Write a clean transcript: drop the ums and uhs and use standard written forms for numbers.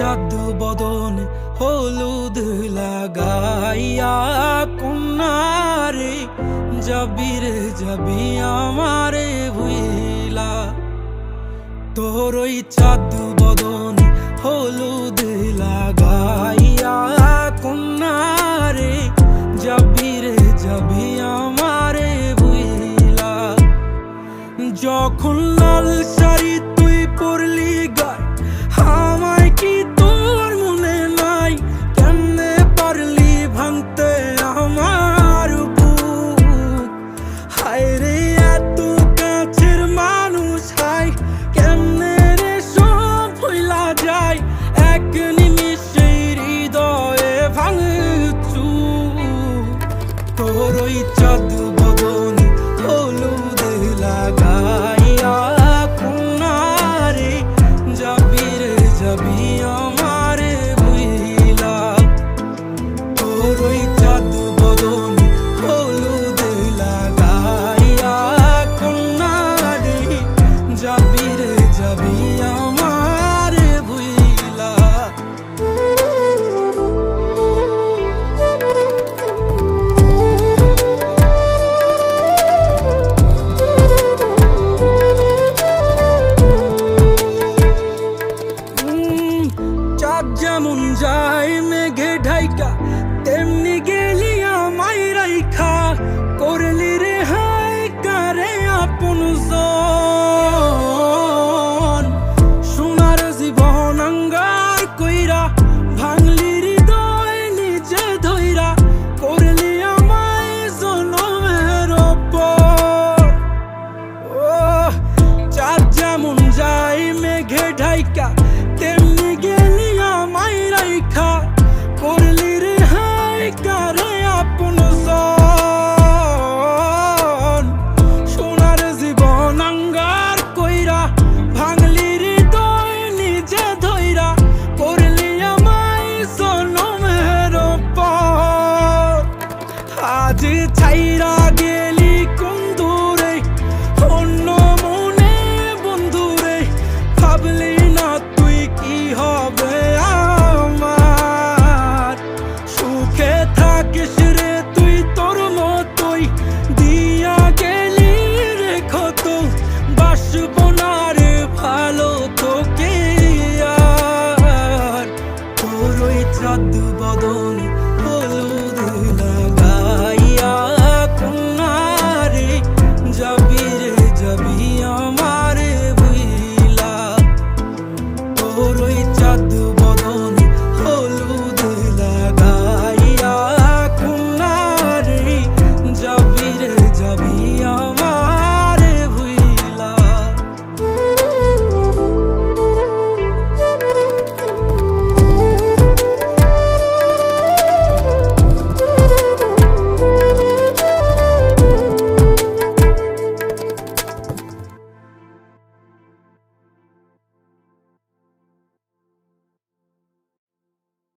চাঁদ বদনে হলুদ লাগাইয়া কন্যারে যাবি রে যাবি আমারে ভুইলা। তোর ওই চাঁদ বদনে হলুদ লাগাইয়া কন্যারে যাবি রে যাবি আমারে ভুইলা। যখন লাল শাড়ি তুই পরলি গায় আমায় কি তোর মনে নাই? কেমনে পারলি ভাঙতে আমার বুক? হায় রে এত কাছের মানুষ হায় কেমনে রে সব ভুইলা যায়? এক নিমিষে হৃদয়ে ভাঙচু। তোর ওই চাঁদ বদনে হলুদ লাগাইয়া কন্যারে যাবি রে যাবি আমারে ভুইলা। তোর ওই চাঁদ বদনে হলুদ লাগাইয়া কন্যারে যাবি রে যাবি আমারে ভুইলা। চাঁদ যেমন যায় মেঘে ঢাইকা তেমনি গেলি আমায় রাইখা। করলি রে হায় কারে আপন জন। সোনার জীবন আঙ্গার কইরা ভাঙলি হৃদয় নিজে ধইরা। করলি আমায় জনমের ওপর। ও চাঁদ যেমন যায় মেঘে ঢাইকা তেমনি গেলি আমায় রাইখা। করলি রে হায় কারে আপন জন। সোনার জীবন আঙ্গার কইরা ভাঙলি হৃদয় নিজে ধইরা। করলি আমায় জনমের ওপর। আজ ছাইরা